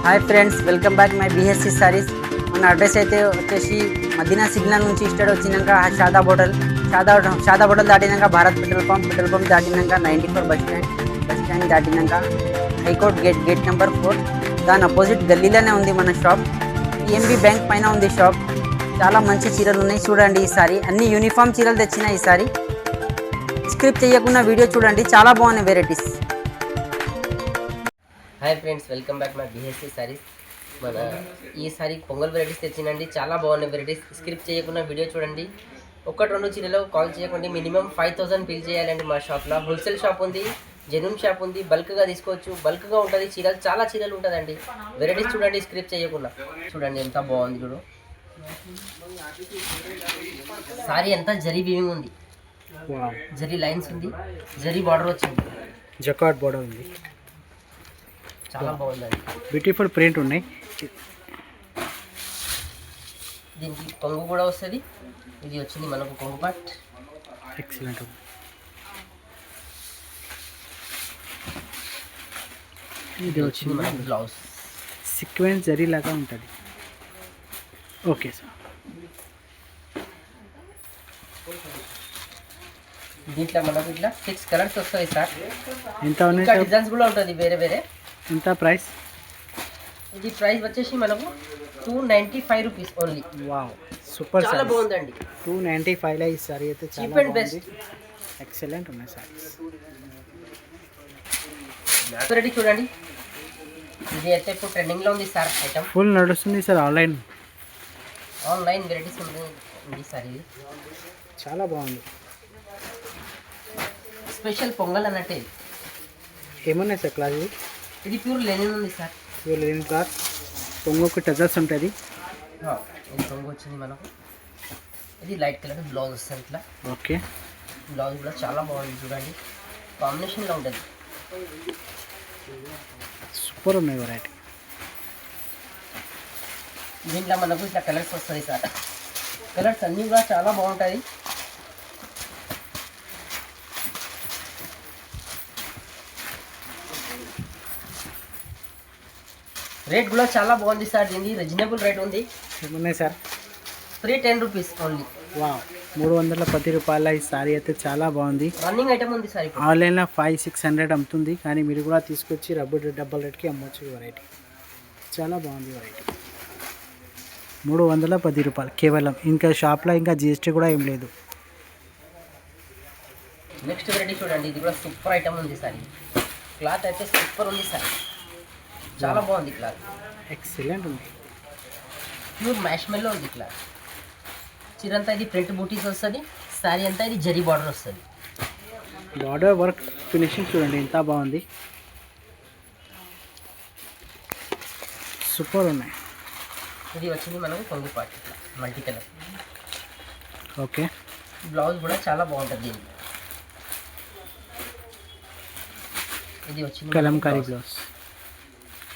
Hi friends, welcome back my BSc saris. మన address అయితే వచ్చేసి మదీనా సిగ్నల్ నుంచి స్టార్ట్ వచ్చినాక షాదా హోటల్ దాటినాక భారత్ పెట్రోల్ పంప్ దాటినాక 94 బస్ స్టాండ్ దాటినాక హైకోర్ట్ గేట్ నెంబర్ 4 దాని అపోజిట్ గల్లీలోనే ఉంది మన షాప్. పిఎంబి బ్యాంక్ పైన ఉంది షాప్. చాలా మంచి చీరలు ఉన్నాయి, చూడండి. ఈసారి అన్ని యూనిఫామ్ చీరలు తెచ్చిన ఈసారి. స్క్రిప్ట్ చేయకుండా వీడియో చూడండి, చాలా బాగున్నాయి varieties. Hi friends, welcome back my BSc saris. మన ఈసారి పొంగల్ వెరైటీస్ తెచ్చినండి, చాలా బాగున్నాయి వెరైటీస్. స్క్రిప్ట్ చేయకుండా వీడియో చూడండి. ఒకటి రెండు చీరలు కాల్ చేయకండి, మినిమం 5000 బిల్ చేయాలండి. మా షాప్లో హోల్సేల్ షాప్ ఉంది, జెన్యూన్ షాప్ ఉంది. బల్క్గా తీసుకోవచ్చు, బల్క్గా ఉంటుంది. చీరలు చాలా చీరలు ఉంటుందండి. వెరైటీస్ చూడండి, స్క్రిప్ట్ చేయకుండా చూడండి. ఎంత బాగుంది చూడు. సారీ ఎంత జరీ వీవింగ్ ఉంది, జరీ లైన్స్ ఉంది, జరీ బార్డర్ వచ్చింది, జకాట్ బార్డర్ ఉంది. చాలా బాగుందండి. బ్యూటిఫుల్ ప్రింట్ ఉన్నాయి. దీనికి కొంగు కూడా వస్తుంది. ఇది వచ్చింది మనకు కొంగు పార్ట్. ఎక్సలెంట్ ఉంది. ఇది వచ్చింది మనకు బ్లౌజ్. సీక్వెన్స్ జరీ లాగా ఉంటుంది. Okay sir. దీంట్లో మనకు ఇట్లా 6 కలర్స్ వస్తాయి సార్. ఎంత ఉన్నాయి ఇంకా సార్? డిజైన్స్ కూడా ఉంటుంది వేరే వేరే. ఎంత ప్రైస్? ఇది ప్రైస్ వచ్చేసి మనకు 295 రూపీస్ ఓన్లీ. వావ్, సూపర్ చాలా సార్. బాగుందండి. 295 లో ఈ సారీ అయితే చాలా చీప్ అండ్ బెస్ట్. ఎక్సలెంట్ ఉన్నాయి సారీస్. వెరైటీ చూడండి. ఇది అయితే ఇప్పుడు ట్రెండింగ్లో ఉంది సార్. ఐటమ్ ఫుల్ నడుస్తుంది సార్. ఆన్లైన్ వెరైటీస్ ఉంది సార్. ఇది చాలా బాగుంది. స్పెషల్ పొంగల్ అన్నట్టే. ఏమన్నాయి సార్ క్లాస్? ఇది ప్యూర్ లెనిన్ ఉంది సార్. లేని క్లాత్ పొంగొక టజర్స్ ఉంటుంది. ఇది పొంగు వచ్చింది మనకు. ఇది లైట్ కలర్ బ్లౌజ్ వస్తుంది ఇట్లా. ఓకే, బ్లౌజ్ కూడా చాలా బాగుంది చూడండి. కాంబినేషన్లో ఉంటుంది. సూపర్ ఉన్నాయి వెరైటీ. దీంట్లో మనకు ఇట్లా కలర్స్ వస్తాయి సార్. కలర్స్ అన్నీ కూడా చాలా బాగుంటాయి. రేట్ కూడా చాలా బాగుంది సార్. దీనికి రీజనబుల్ రేట్ ఉంది. ఏమున్నాయి సార్? 310 rupees only. వావ్, 310 రూపాయల ఈ సారీ అయితే చాలా బాగుంది. రన్నింగ్ ఐటమ్ ఉంది సార్. ఇప్పుడు ఆన్లైన్లో 500-600 అమ్ముతుంది, కానీ మీరు కూడా తీసుకొచ్చి డబల్ రేట్కి అమ్మొచ్చు. ఈ వెరైటీ చాలా బాగుంది. వెరైటీ 310 రూపాయలు కేవలం. ఇంకా షాప్లో ఇంకా జిఎస్టీ కూడా ఏం లేదు. నెక్స్ట్ వెరైటీ చూడండి. ఇది కూడా సూపర్ ఐటమ్ ఉంది సార్. క్లాత్ అయితే సూపర్ ఉంది సార్. చాలా బాగుంది క్లాత్. ఎక్సలెంట్ ఉంది. ప్యూర్ మ్యాష్మెల్లో ఉంది క్లాత్. చీరంతా ఇది ప్రింట్ బూటీస్ వస్తుంది. శారీ అంతా ఇది జరీ బార్డర్ వస్తుంది. బార్డర్ వర్క్ ఫినిషింగ్ చూడండి ఎంత బాగుంది. సూపర్ ఉన్నాయి. ఇది వచ్చింది మనకు కొంగు పార్ట్ ఇట్లా మల్టీ కలర్. ఓకే, బ్లౌజ్ కూడా చాలా బాగుంటుంది దీనికి. ఇది వచ్చింది కలంకారీ బ్లౌజ్.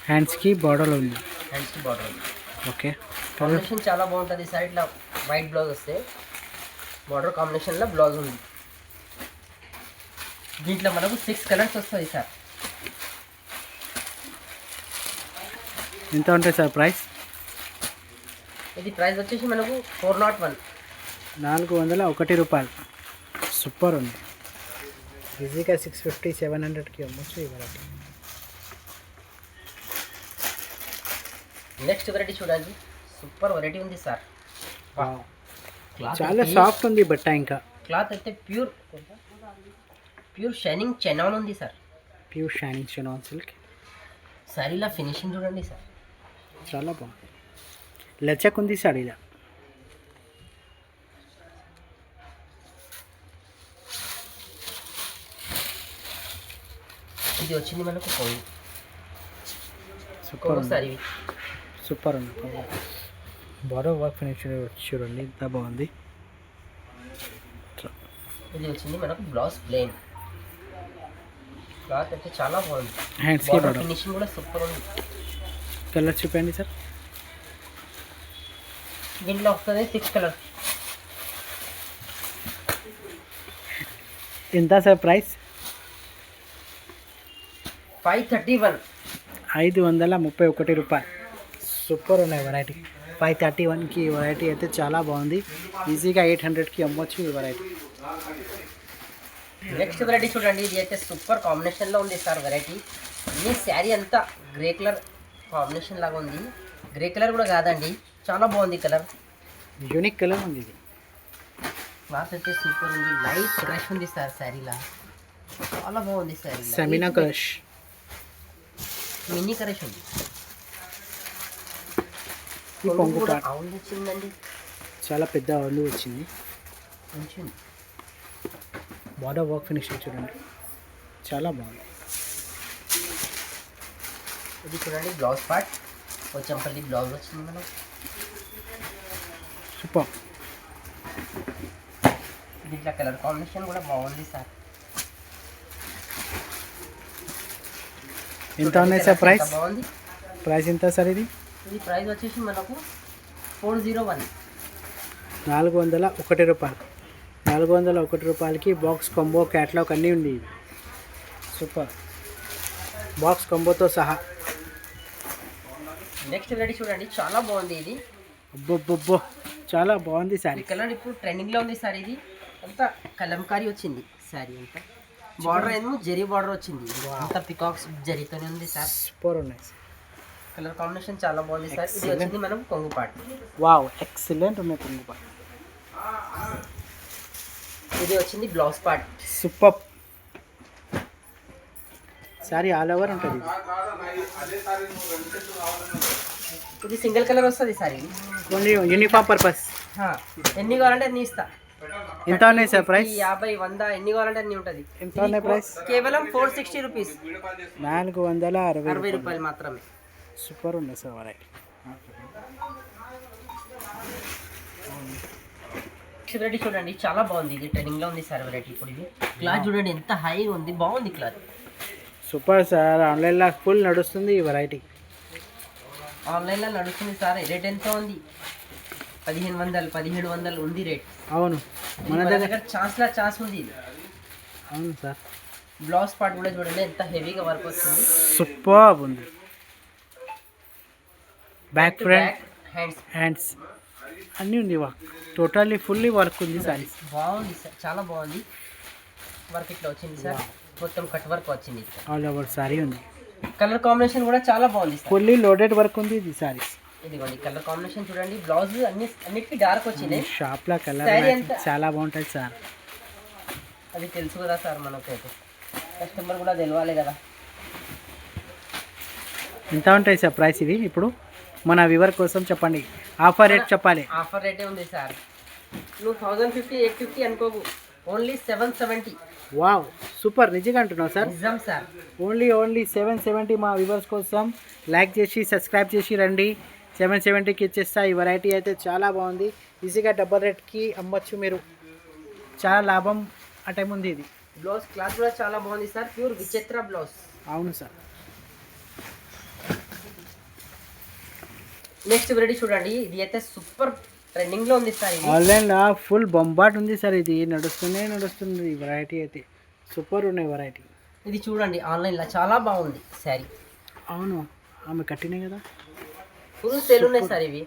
హ్యాండ్స్కి బార్డర్ ఉంది. హ్యాండ్స్కి బార్డర్ ఉంది. ఓకే, కాంబినేషన్ చాలా బాగుంటుంది సార్. ఇట్లా వైట్ బ్లౌజ్ వస్తే బార్డర్ కాంబినేషన్లో బ్లౌజ్ ఉంది. దీంట్లో మనకు 6 కలర్స్ వస్తాయి సార్. ఎంత ఉంటుంది సార్ ప్రైస్? ఇది ప్రైస్ వచ్చేసి మనకు 401. 401 రూపాయలు. సూపర్ ఉంది. ఈజీగా 650-700కి అమ్మొచ్చు ఈ వెరైటీ. నెక్స్ట్ వెరైటీ చూడండి. సూపర్ వెరైటీ ఉంది సార్. చాలా సాఫ్ట్ ఉంది బట్ట. ఇంకా క్లాత్ అయితే ప్యూర్ షైనింగ్ చెనాన్ ఉంది సార్. Pure shining షినాన్ silk. శారీలో ఫినిషింగ్ చూడండి సార్. చాలా బాగుంది. లచక్ ఉంది సారీలో. ఇది వచ్చింది మనకు కొంగు. సూపర్ ఉంది. సారీ సూపర్ ఉంది. బార్డర్ వర్క్ ఫినిషింగ్ చూడండి ఎంత బాగుంది. ఇది వచ్చింది మనకు బ్లౌజ్ ప్లెయిన్. క్లాత్ అయితే చాలా బాగుంది. హ్యాండ్స్కి బార్డర్ బార్డర్. ఫినిషింగ్ కూడా సూపర్ ఉంది. కలర్ చూపండి సార్. దీంట్లో వస్తుంది 6 కలర్. ఎంత సార్ ప్రైస్? 531. 531 రూపాయలు. సూపర్ ఉన్నాయి వెరైటీ. 531కి ఈ వెరైటీ అయితే చాలా బాగుంది. ఈజీగా 800కి అమ్మొచ్చు ఈ వెరైటీ. నెక్స్ట్ వెరైటీ చూడండి, ఇది అయితే సూపర్ కాంబినేషన్లో ఉంది సార్ వెరైటీ. ఈ శారీ అంతా గ్రే కలర్ కాంబినేషన్ లాగా ఉంది. గ్రే కలర్ కూడా కాదండి, చాలా బాగుంది కలర్. యూనిక్ కలర్ ఉంది ఇది. క్లాత్ అయితే సూపర్ ఉంది. లైట్ క్రష్ ఉంది సార్ శారీలా, చాలా బాగుంది sari. Seminar crush, mini crush ఉంది. ఈ కొంగు కూడా పాట అవును వచ్చిందండి, చాలా పెద్ద వాళ్ళు వచ్చింది. మంచిది. బార్డర్ వర్క్ ఫినిషింగ్ చూడండి, చాలా బాగుంది. ఇది చూడండి బ్లౌజ్ పార్ట్, వచ్చంపల్లి బ్లౌజ్ వచ్చింది మనం. సూపర్. దీంట్లో కలర్ కాంబినేషన్ కూడా బాగుంది సార్. ఎంత ఉన్నాయి సార్ ప్రైస్? బాగుంది. ప్రైస్ ఎంత సార్ ఇది? ఇది ప్రైస్ వచ్చేసి మనకు 401. 401 రూపాయలు. 401 రూపాయలకి బాక్స్ కాంబో క్యాట్లాగ్ అన్నీ ఉంది. సూపర్, బాక్స్ కాంబోతో సహా. నెక్స్ట్ వెరైటీ చూడండి, చాలా బాగుంది ఇది. అబ్బో చాలా బాగుంది ఈ సారీ. కలర్ ఇప్పుడు ట్రెండింగ్లో ఉంది సార్. ఇది అంతా కలంకారీ వచ్చింది శారీ అంతా. బార్డర్ ఏమో జరీ బార్డర్ వచ్చింది, అంతా పికాక్స్ జరీతోనే ఉంది సార్. సూపర్ ఉన్నాయి. కలర్ కాంబినేషన్ చాలా బాగుంది సార్. ఇది వచ్చింది మనం కొంగు పార్ట్. వావ్, ఎక్సలెంట్ ఉన్నాయి కొంగు పార్ట్. ఇది వచ్చింది blouse part. Super. Sorry all over ఉంటుంది. ఇది సింగిల్ కలర్ వస్తుంది సార్. ఇది ఓన్లీ యూనిఫామ్ పర్పస్. ఎన్ని కావాలంటే అన్ని ఇస్తా. ఎంత ఉన్నాయి సార్ ప్రైస్? 50, 100 ఎన్ని కావాలంటే అన్ని ఉంటుంది. ఎంత ఉన్నాయి ప్రైస్? కేవలం 460 రూపీస్, 460 రూపాయలు మాత్రమే. సూపర్ ఉన్నాయి సార్ వెరైటీ. వెరైటీ చూడండి, చాలా బాగుంది. ఇది ట్రెండింగ్లో ఉంది సార్ వెరైటీ. ఇప్పుడు ఇది క్లాత్ చూడండి ఎంత హైగా ఉంది, బాగుంది క్లాత్. Super sir. ఆన్లైన్లో ఫుల్ నడుస్తుంది ఈ వెరైటీ. ఆన్లైన్లో నడుస్తుంది సార్. రేట్ ఎంత ఉంది? 1500, 1700 ఉంది రేట్. అవును, మన దగ్గర ఛాన్స్ ఉంది ఇది. అవును సార్. బ్లౌజ్ పార్ట్ కూడా చూడండి ఎంత హెవీగా వర్క్ వస్తుంది. సూపర్ ఉంది. బ్యాక్ ఫ్రంట్ హ్యాండ్స్ అన్నీ ఉంది. వర్క్ టోటల్లీ ఫుల్లీ వర్క్ ఉంది సారీ. బాగుంది సార్, చాలా బాగుంది. వర్క్ ఇట్లా వచ్చింది సార్, మొత్తం కట్ వర్క్ వచ్చింది. ఆల్ ఓవర్ సారీ ఉంది. కలర్ కాంబినేషన్ కూడా చాలా బాగుంది సార్. ఫుల్లీ లోడెడ్ వర్క్ ఉంది ఇది సారీ. ఇదిగోండి కలర్ కాంబినేషన్ చూడండి. బ్లౌజ్ అన్నిటికీ డార్క్ వచ్చింది. షాప్లో కలర్ చాలా బాగుంటుంది సార్. అది తెలుసు కదా సార్, మనకైతే కస్టమర్ కూడా తెలవాలి కదా. ఎంత ఉంటాయి సార్ ప్రైస్ ఇది? ఇప్పుడు మన వ్యూవర్ కోసం చెప్పండి, ఆఫర్ రేట్ చెప్పాలి. ఆఫర్ రేటే ఉంది సార్. నువ్వు 1050, 850 అనుకోకు, ఓన్లీ 770. Wow, super. నిజంగా అంటున్నావు సార్? నిజం సార్. ఓన్లీ 770 మా వ్యూవర్స్ కోసం. లైక్ చేసి సబ్స్క్రైబ్ చేసి రండి. 770కి ఇచ్చేస్తా. ఈ వెరైటీ అయితే చాలా బాగుంది. ఈజీగా డబల్ రేట్కి అమ్మచ్చు మీరు. చాలా లాభం ఆ టైం ఉంది. ఇది బ్లౌజ్ క్లాత్ కూడా చాలా బాగుంది సార్, ప్యూర్ విచిత్ర బ్లౌజ్. అవును సార్. నెక్స్ట్ వెరైటీ చూడండి, ఇది అయితే సూపర్ ట్రెండింగ్లో ఉంది సార్. ఇది ఆన్లైన్లో ఫుల్ బొంబాట్ ఉంది సార్. ఇది నడుస్తుంది ఈ వెరైటీ అయితే. సూపర్ ఉన్నాయి వెరైటీ. ఇది చూడండి ఆన్లైన్లో చాలా బాగుంది శారీ. అవును, ఆమె కట్టినాయి కదా. ఫుల్ సేల్ ఉన్నాయి సార్ ఇవి.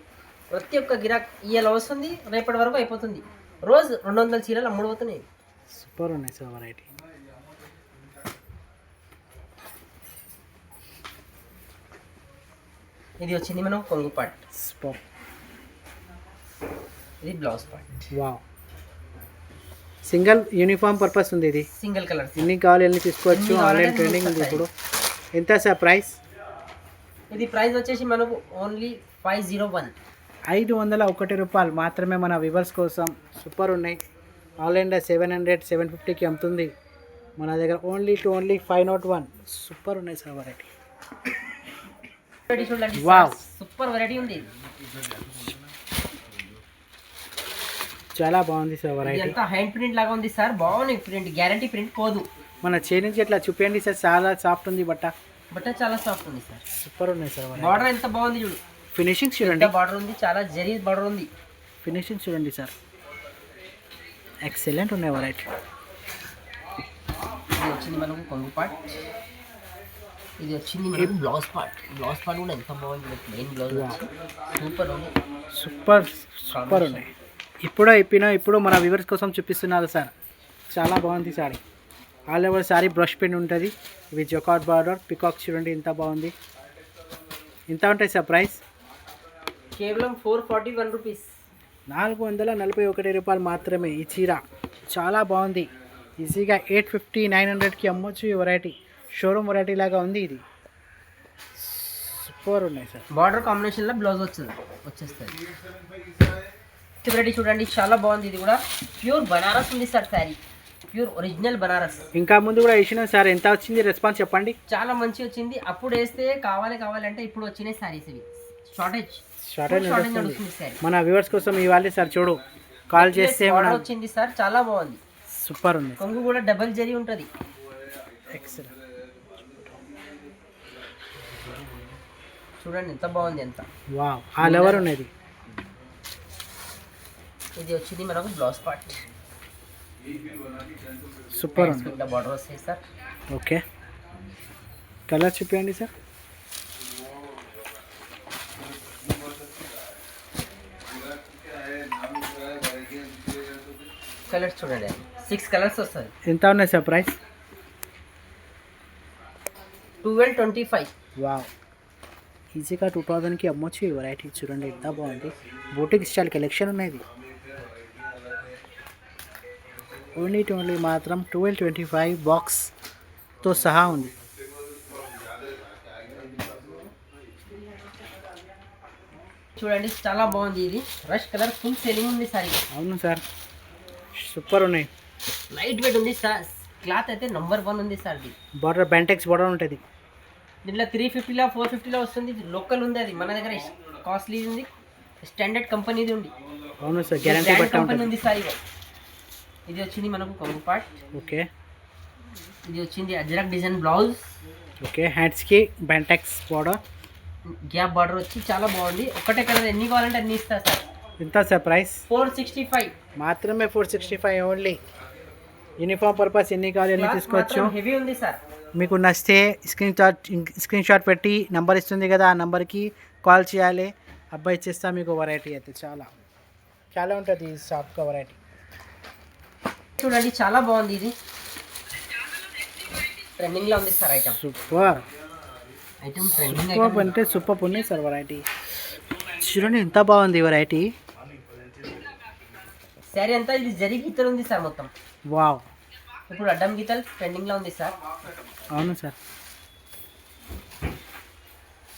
ప్రతి ఒక్క గిరాక్ ఇవాళ వస్తుంది, రేపటి వరకు అయిపోతుంది. రోజు 200 చీరలు అమ్ముడుపోతున్నాయి. సూపర్ ఉన్నాయి సార్ వెరైటీ. ఇది వచ్చింది మనం కొంగు పార్ట్. సూపర్. ఇది blouse part. Wow, single uniform purpose ఉంది. ఇది సింగిల్ కలర్. ఎన్ని కావాలి ఎన్ని తీసుకోవచ్చు. ఆన్లైన్ ట్రెండింగ్ ఉంది ఇప్పుడు. ఎంత సార్ ప్రైస్? ఇది ప్రైస్ వచ్చేసి మనకు ఓన్లీ 501. 501 రూపాయలు మాత్రమే మన వ్యూవర్స్ కోసం. సూపర్ ఉన్నాయి. ఆన్లైన్లో 700, 750కి అమ్ముతుంది. మన దగ్గర ఓన్లీ 501. సూపర్ ఉన్నాయి సార్ వెరైటీ. చూడండి వావ్, సూపర్ వెరైటీ ఉంది. చాలా బాగుంది సార్ వెరైటీ. అంతా హ్యాండ్ ప్రింట్ లాగా ఉంది సార్. బాగుంది ప్రింట్, గ్యారంటీ ప్రింట్ పోదు. మన చేయి నుంచి ఎట్లా చూపించండి సార్. చాలా సాఫ్ట్ ఉంది బట్ట చాలా సాఫ్ట్ ఉంది సార్. సూపర్ ఉన్నాయి సార్. బార్డర్ ఎంత బాగుంది చూడు. ఫినిషింగ్ చూడండి. బార్డర్ ఉంది, చాలా జరీ బార్డర్ ఉంది. ఫినిషింగ్ చూడండి సార్, ఎక్సలెంట్ ఉన్నాయి వెరైటీ. ఇది వచ్చింది మనకు కొంగు పార్ట్. ఇది వచ్చింది మనకు బ్లౌజ్ పార్ట్ కూడా ఎంత బాగుంది, మెయిన్ బ్లౌజ్ సూపర్ ఉంది. సూపర్ ఉన్నాయి. ఇప్పుడు మన వ్యూవర్స్ కోసం చూపిస్తున్నారు సార్. చాలా బాగుంది sorry. All over sorry brush pen ఉంటుంది. ఇవి జొకాట్ బార్డర్ పికాక్ చూడండి ఎంత బాగుంది. ఎంత ఉంటాయి సార్ ప్రైస్? కేవలం 441 రూపీస్, 441 రూపాయలు మాత్రమే. ఈ చీర చాలా బాగుంది. ఈజీగా 850 900కి అమ్మొచ్చు. ఈ వెరైటీ షోరూమ్ వెరైటీ లాగా ఉంది. ఇది సూపర్ ఉన్నాయి సార్. బార్డర్ కాంబినేషన్లో బ్లౌజ్ వచ్చేస్తుంది. వెరైటీ చూడండి చాలా బాగుంది. ఇది కూడా ప్యూర్ బనారస్ ఉంది sir sari, pure original Banaras. ఇంకా ముందు కూడా వేసిన సార్, ఎంత వచ్చింది రెస్పాన్స్ చెప్పండి? చాలా మంచి వచ్చింది. అప్పుడు వేస్తే కావాలంటే ఇప్పుడు వచ్చినాయి సారీస్. ఇవి షార్టేజ్ నడుస్తుంది. మన వ్యూవర్స్ కోసం ఇవ్వాలి సార్. చూడు కాల్ చేస్తే వచ్చింది సార్, చాలా బాగుంది. సూపర్ ఉంది. కొంగు కూడా డబల్ జరీ ఉంటుంది. ఎక్సలెంట్. చూడండి ఎంత బాగుంది, ఎంత వావ్. ఆల్ ఓవర్ ఉన్నది. ఇది వచ్చింది మనకు బ్లౌజ్ పార్ట్. సూపర్ ఉంది. బార్డర్ వస్తాయి సార్. ఓకే, కలర్ చూపించండి సార్. కలర్స్ చూడండి, 6 కలర్స్ వస్తుంది. ఎంత ఉన్నాయి సార్ ప్రైస్? 1225. వావ్, ఈజీగా 2000కి అమ్మొచ్చు. ఈ వెరైటీ చూడండి ఎంత బాగుంది. బోటిక్ స్టైల్ కలెక్షన్ ఉన్నది. ఓన్లీ మాత్రం 1225 బాక్స్తో సహా ఉంది. చూడండి చాలా బాగుంది. ఇది రష్ కలర్ ఫుల్ సెల్లింగ్ ఉంది సార్. అవును సార్, సూపర్ ఉన్నాయి. లైట్ వెయిట్ ఉంది సార్. క్లాత్ అయితే నంబర్ 1 ఉంది సార్. ఇది బార్డర్ బెంటెక్స్ బార్డర్ ఉంటుంది. దీంట్లో 350లో 450లో వస్తుంది. లోకల్ ఉంది, అది మన దగ్గర కాస్ట్లీ ఉంది. స్టాండర్డ్ కంపెనీది ఉంది. అవును సార్, గ్యారంటీ కంపెనీ ఉంది సార్. ఇది వచ్చింది మనకు కొంగు పార్ట్. ఓకే, ఇది వచ్చింది అజ్రక్ డిజైన్ బ్లౌజ్. ఓకే, హ్యాండ్స్కి బెంటెక్స్ బార్డర్, గ్యాప్ బార్డర్ వచ్చి చాలా బాగుంది. ఒకటే కలర్ ఎన్ని కావాలంటే అన్ని ఇస్తా సార్. ఎంత సార్ ప్రైస్? 465 మాత్రమే. 465 ఓన్లీ. యూనిఫామ్ పర్పస్ ఎన్ని కావాలి అన్ని తీసుకోవచ్చు. హెవీ ఉంది సార్. మీకు నచ్చితే స్క్రీన్ షాట్ పెట్టి నెంబర్ ఇస్తుంది కదా, ఆ నెంబర్కి కాల్ చేయాలి. అబ్బాయి ఇచ్చేస్తా మీకు. వెరైటీ అయితే చాలా ఉంటుంది ఈ షాప్గా వెరైటీ. చూడండి చాలా బాగుంది. ఇది ట్రెండింగ్లో ఉంది సార్ ఐటమ్. సూపర్ అంటే సూపర్ ఉన్నాయి సార్ వెరైటీ. చూడండి ఎంత బాగుంది వెరైటీ. శారీ అంతా ఇది జరీ గీతలు ఉంది సార్ మొత్తం. వావ్, ఇప్పుడు అడ్డం గీతలు ట్రెండింగ్లో ఉంది సార్. అవును సార్.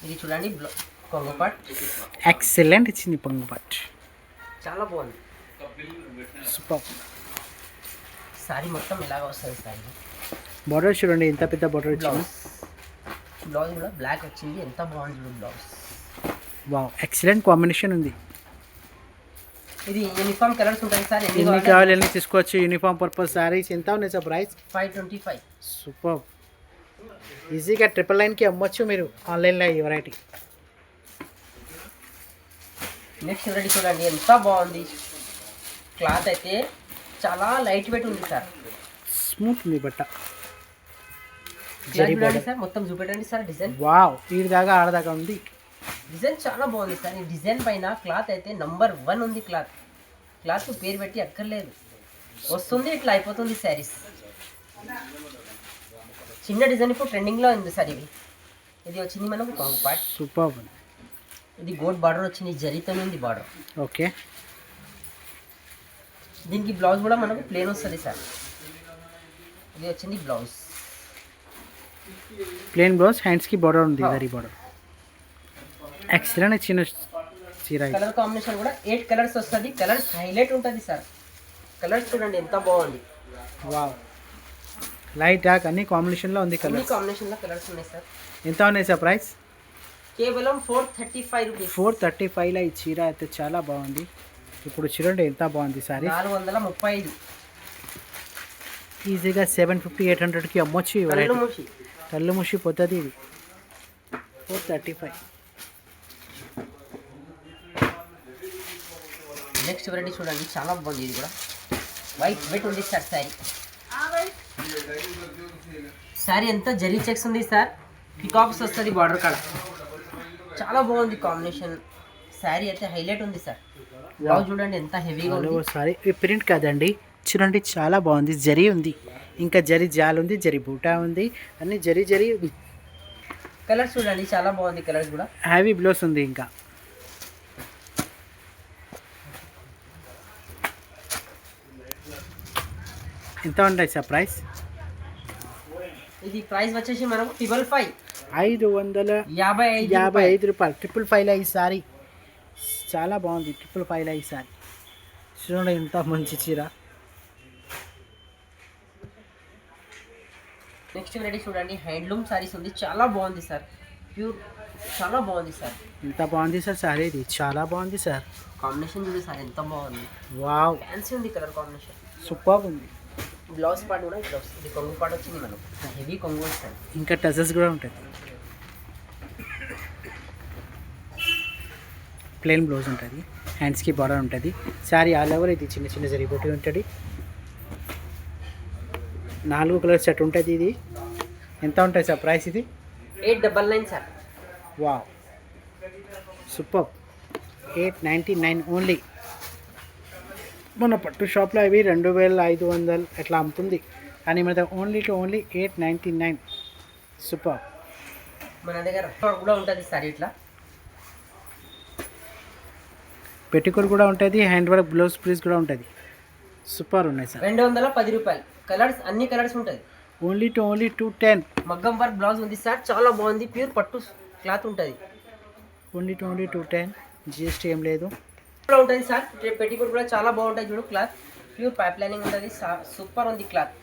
ఇది చూడండి కొంగు పార్ట్. ఎక్సలెంట్ ఇచ్చింది కొంగు పార్ట్. చాలా బాగుంది. సూపర్. సారీ మొత్తం ఇలాగ వస్తుంది సార్. బార్డర్ చూడండి ఎంత పెద్ద బార్డర్ వచ్చింది. బ్లౌజ్ కూడా బ్లాక్ వచ్చింది. ఎంత బాగుంది బ్లౌజ్. వావ్, ఎక్సలెంట్ కాంబినేషన్ ఉంది. ఇది యూనిఫామ్ కలర్స్ ఉంటాయి సార్. ఎన్ని కావాలి అన్ని తీసుకోవచ్చు. యూనిఫామ్ పర్పస్ సారీస్ ఎంత ఉన్నాయి సార్ ప్రైస్? 525. సూపర్. ఈజీగా 999కి అమ్మొచ్చు మీరు ఆన్లైన్లో ఈ వెరైటీ. నెక్స్ట్ వెరైటీ చూడండి ఎంత బాగుంది. క్లాత్ అయితే చాలా లైట్ వెయిట్ ఉంది సార్. స్మూత్ ఉంది బట్ట. సార్ మొత్తం చూపెట్టండి సార్ డిజైన్. వావ్, వీడి దాకా ఆడదాకా ఉంది. డిజైన్ చాలా బాగుంది సార్. ఈ డిజైన్ పైన క్లాత్ అయితే నంబర్ 1 ఉంది. క్లాత్ పేరు పెట్టి అక్కర్లేదు, వస్తుంది ఇట్లా అయిపోతుంది శారీస్. చిన్న డిజైన్ ఇప్పుడు ట్రెండింగ్లో ఉంది సార్. ఇది వచ్చింది మనకు కొంగు పార్ట్. సూపర్. ఇది గోల్డ్ బార్డర్ వచ్చింది, జరీతో ఉంది బార్డర్. ఓకే, దీనికి బ్లౌజ్ కూడా మనకు ప్లేన్ వస్తుంది సార్. ఇది వచ్చింది బ్లౌజ్, ప్లేన్ బ్లౌజ్, హ్యాండ్స్కి బార్డర్ ఉంది, జరీ బార్డర్. ఎక్సలెంట్ చిన్న చీర. కలర్ కాంబినేషన్ కూడా 8 కలర్స్ వస్తుంది. కలర్స్ హైలైట్ ఉంటుంది సార్. కలర్స్ చూడండి ఎంత బాగుంది. వావ్, లైట్ డార్క్ అన్ని కాంబినేషన్లో ఉంది. అన్ని కాంబినేషన్లో కలర్స్ ఉన్నాయి సార్. ఎంత ఉన్నాయి సార్ ప్రైస్? కేవలం 435 రూపీస్. 435లో ఈ చీర అయితే చాలా బాగుంది. ఇప్పుడు చూడండి ఎంత బాగుంది సారీ. 435. ఈజీగా 750 800కి అమ్మొచ్చు ఈ వెరైటీ. కళ్ళు మూసిపోతుంది ఇది. 435. నెక్స్ట్ వెరైటీ చూడండి చాలా బాగుంది. ఇది కూడా వైట్ వెయిట్ ఉంది సార్. శారీ అంతా జరీ చెక్స్ ఉంది సార్. పికాక్స్ వస్తుంది బార్డర్ కాడ. చాలా బాగుంది కాంబినేషన్. శారీ అయితే హైలైట్ ఉంది సార్. బ్లౌజ్ చూడండి ఎంత హెవీగా ఉంది. సారీ ప్రింట్ కాదండి, చూడండి చాలా బాగుంది. జరీ ఉంది, ఇంకా జరీ జాల్ ఉంది, జరీ బూటా ఉంది, అన్ని జరీ జరీ ఉంది. కలర్స్ చూడండి చాలా బాగుంది. కలర్స్ కూడా హ్యావీ బ్లౌజ్ ఉంది. ఇంకా ఎంత ఉంటాయి సార్ ప్రైస్? ఇది ప్రైస్ వచ్చేసి మనకు 555 555 రూపాయలు. 555 ఈ సారీ చాలా బాగుంది. 555 ఈ సారీ చూడండి ఎంత మంచి చీర. నెక్స్ట్ వెరైటీ చూడండి, హ్యాండ్లూమ్ సారీస్ ఉంది. చాలా బాగుంది సార్, ప్యూర్ చాలా బాగుంది సార్. ఎంత బాగుంది సార్ సారీ, ఇది చాలా బాగుంది సార్. కాంబినేషన్ చూడండి సార్ ఎంత బాగుంది. వావ్, ఫ్యాన్సీ ఉంది కలర్ కాంబినేషన్. సూపర్ ఉంది. బ్లౌజ్ పార్ట్ కూడా ఇట్లా వస్తుంది. ఇది కొంగు పార్ట్ వచ్చింది మనకు, హెవీ కొంగు వస్తుంది. ఇంకా టజల్స్ కూడా ఉంటుంది. ప్లెయిన్ బ్లౌజ్ ఉంటుంది, హ్యాండ్స్కి బార్డర్ ఉంటుంది. శారీ ఆల్ ఓవర్ ఇది చిన్న చిన్న జరిగిపోతూ ఉంటుంది. 4 కలర్ సెట్ ఉంటుంది. ఇది ఎంత ఉంటుంది సార్ ప్రైస్? ఇది 899 సార్. Wow, super. 899 ఓన్లీ. మన పట్టు షాప్లో అవి 2500 అట్లా అమ్ముతుంది, కానీ మన ఓన్లీ 899. సూపర్. మన దగ్గర కూడా ఉంటుంది సార్. ఇట్లా పెట్టికోట్ కూడా ఉంటుంది, హ్యాండ్ వర్క్ బ్లౌజ్ పీస్ కూడా ఉంటుంది. సూపర్ ఉన్నాయి సార్. 210 రూపాయలు. కలర్స్ అన్ని కలర్స్ ఉంటుంది. ఓన్లీ 210. మగ్గం వర్క్ బ్లౌజ్ ఉంది సార్, చాలా బాగుంది. ప్యూర్ పట్టు క్లాత్ ఉంటుంది. ఓన్లీ 210. జిఎస్టీ ఏం లేదు. కూడా ఉంటుంది సార్. పెట్టికోట్ కూడా చాలా బాగుంటుంది. చూడు క్లాత్ ప్యూర్ పైప్ లైనింగ్ ఉంటుంది. సూపర్ ఉంది క్లాత్.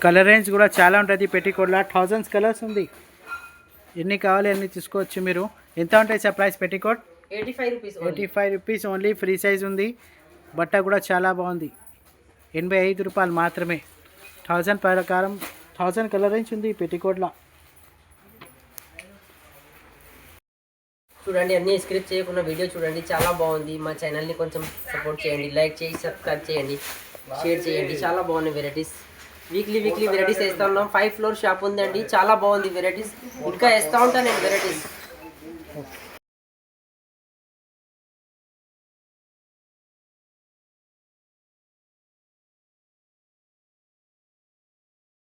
కలర్ రేంజ్ కూడా చాలా ఉంటుంది. పెట్టికోట్లో 1000 కలర్స్ ఉంది. ఎన్ని కావాలి అన్ని తీసుకోవచ్చు మీరు. ఎంత ఉంటుంది sir price? Petticoat 85 rupees. 85 rupees only. Free size ఉంది. బట్ట కూడా చాలా బాగుంది. 85 రూపాయలు మాత్రమే. 1000 ప్రకారం 1000 కలర్ రేంజ్ ఉంది పెట్టికోట్లో. చూడండి అన్ని స్క్రిప్ట్ చేయకుండా వీడియో చూడండి, చాలా బాగుంది. మా ఛానల్ని కొంచెం సపోర్ట్ చేయండి, లైక్ చేసి సబ్స్క్రైబ్ చేయండి, షేర్ చేయండి. చాలా బాగున్నాయి వెరైటీస్. వీక్లీ వెరైటీస్ వేస్తూ ఉన్నాం. 5 ఫ్లోర్ షాప్ ఉందండి. చాలా బాగుంది వెరైటీస్. ఇంకా వేస్తూ ఉంటాను నేను వెరైటీస్.